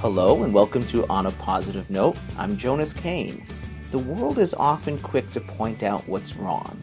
Hello and welcome to On a Positive Note. I'm Jonas Kane. The world is often quick to point out what's wrong,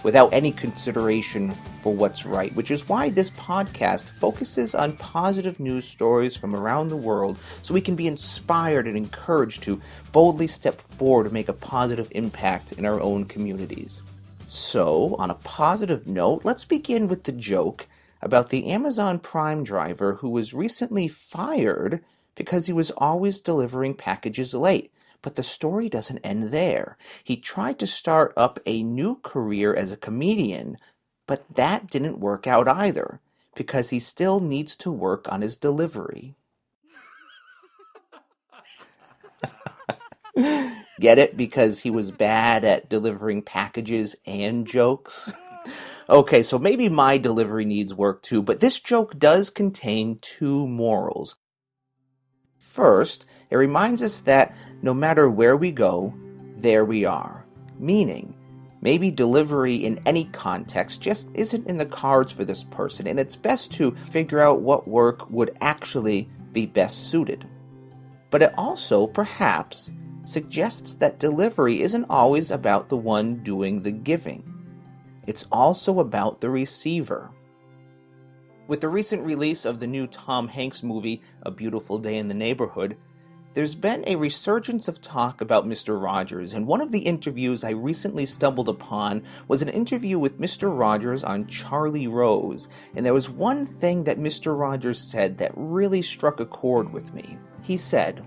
without any consideration for what's right, which is why this podcast focuses on positive news stories from around the world so we can be inspired and encouraged to boldly step forward to make a positive impact in our own communities. So, on a positive note, let's begin with the joke about the Amazon Prime driver who was recently fired because he was always delivering packages late. But the story doesn't end there. He tried to start up a new career as a comedian, but that didn't work out either, because he still needs to work on his delivery. Get it? Because he was bad at delivering packages and jokes? Okay, so maybe my delivery needs work too, but this joke does contain two morals. First, it reminds us that no matter where we go, there we are. Meaning, maybe delivery in any context just isn't in the cards for this person, and it's best to figure out what work would actually be best suited. But it also, perhaps, suggests that delivery isn't always about the one doing the giving. It's also about the receiver. With the recent release of the new Tom Hanks movie, A Beautiful Day in the Neighborhood, there's been a resurgence of talk about Mr. Rogers, and one of the interviews I recently stumbled upon was an interview with Mr. Rogers on Charlie Rose, and there was one thing that Mr. Rogers said that really struck a chord with me. He said,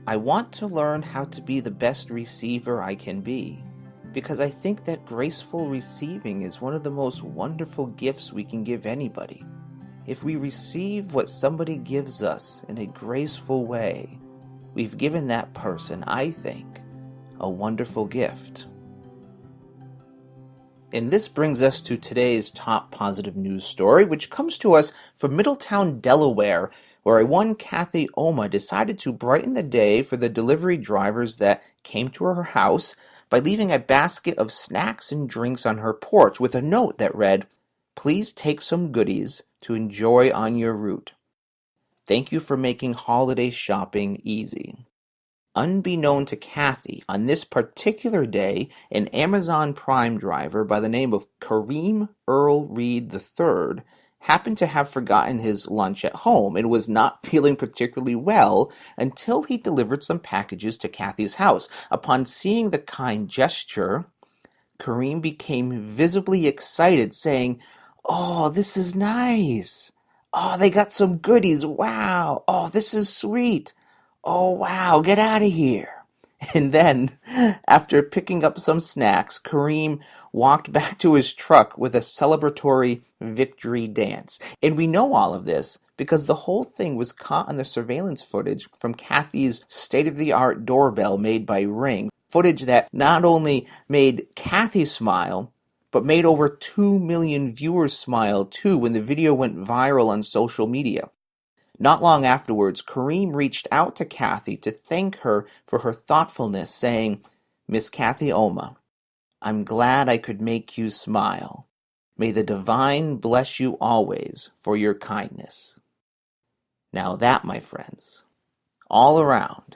"I want to learn how to be the best receiver I can be, because I think that graceful receiving is one of the most wonderful gifts we can give anybody. If we receive what somebody gives us in a graceful way, we've given that person, I think, a wonderful gift." And this brings us to today's top positive news story, which comes to us from Middletown, Delaware, where one Kathy Oma decided to brighten the day for the delivery drivers that came to her house by leaving a basket of snacks and drinks on her porch with a note that read, "Please take some goodies to enjoy on your route. Thank you for making holiday shopping easy." Unbeknown to Kathy, on this particular day, an Amazon Prime driver by the name of Kareem Earl Reed III happened to have forgotten his lunch at home and was not feeling particularly well until he delivered some packages to Kathy's house. Upon seeing the kind gesture, Kareem became visibly excited, saying, "Oh, this is nice. Oh, they got some goodies. Wow. Oh, this is sweet. Oh, wow. Get out of here." And then, after picking up some snacks, Kareem walked back to his truck with a celebratory victory dance. And we know all of this because the whole thing was caught on the surveillance footage from Kathy's state-of-the-art doorbell made by Ring. Footage that not only made Kathy smile, but made over 2 million viewers smile too when the video went viral on social media. Not long afterwards, Kareem reached out to Kathy to thank her for her thoughtfulness, saying, "Miss Kathy Oma, I'm glad I could make you smile. May the divine bless you always for your kindness." Now that, my friends, all around,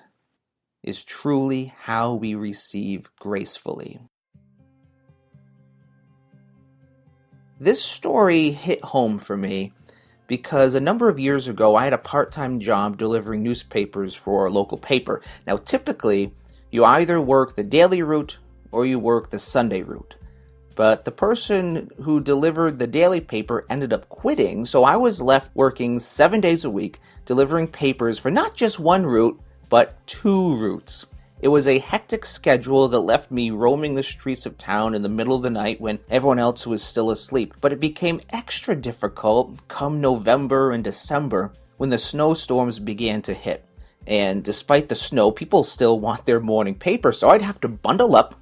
is truly how we receive gracefully. This story hit home for me because a number of years ago I had a part-time job delivering newspapers for a local paper. Now typically, you either work the daily route or you work the Sunday route. But the person who delivered the daily paper ended up quitting, so I was left working 7 days a week delivering papers for not just one route, but 2 routes. It was a hectic schedule that left me roaming the streets of town in the middle of the night when everyone else was still asleep. But it became extra difficult come November and December when the snowstorms began to hit. And despite the snow, people still want their morning paper, so I'd have to bundle up,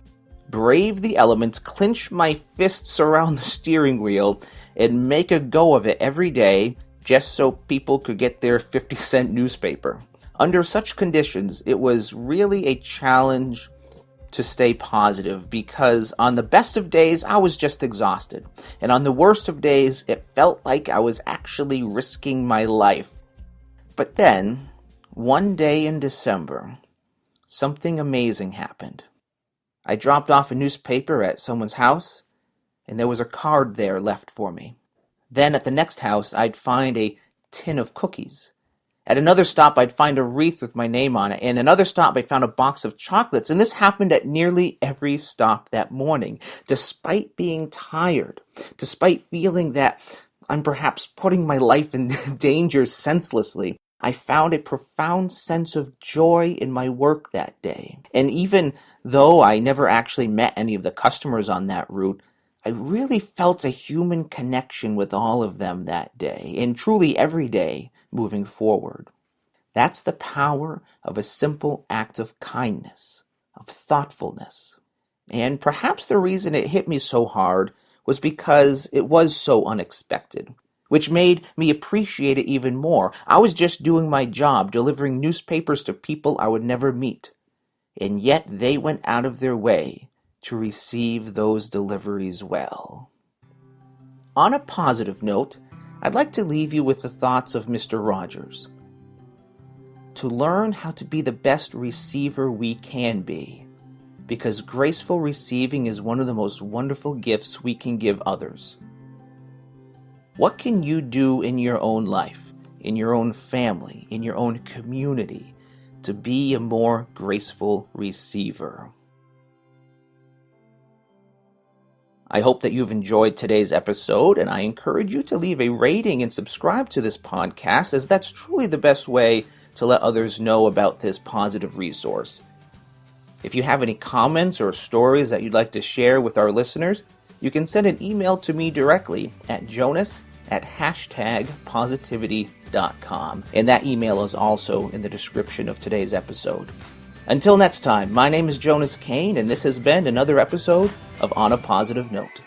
brave the elements, clench my fists around the steering wheel, and make a go of it every day just so people could get their 50-cent newspaper. Under such conditions, it was really a challenge to stay positive because on the best of days, I was just exhausted. And on the worst of days, it felt like I was actually risking my life. But then, One day in December, something amazing happened. I dropped off a newspaper at someone's house, and there was a card there left for me. Then at the next house, I'd find a tin of cookies. At another stop, I'd find a wreath with my name on it. And another stop, I found a box of chocolates. And this happened at nearly every stop that morning. Despite being tired, despite feeling that I'm perhaps putting my life in danger senselessly, I found a profound sense of joy in my work that day. And even though I never actually met any of the customers on that route, I really felt a human connection with all of them that day, and truly every day moving forward. That's the power of a simple act of kindness, of thoughtfulness. And perhaps the reason it hit me so hard was because it was so unexpected, which made me appreciate it even more. I was just doing my job, delivering newspapers to people I would never meet, and yet they went out of their way to receive those deliveries well. On a positive note, I'd like to leave you with the thoughts of Mr. Rogers. To learn how to be the best receiver we can be, because graceful receiving is one of the most wonderful gifts we can give others. What can you do in your own life, in your own family, in your own community, to be a more graceful receiver? I hope that you've enjoyed today's episode, and I encourage you to leave a rating and subscribe to this podcast, as that's truly the best way to let others know about this positive resource. If you have any comments or stories that you'd like to share with our listeners, you can send an email to me directly at jonas@hashtagpositivity.com, and that email is also in the description of today's episode. Until next time, my name is Jonas Kane, and this has been another episode of On a Positive Note.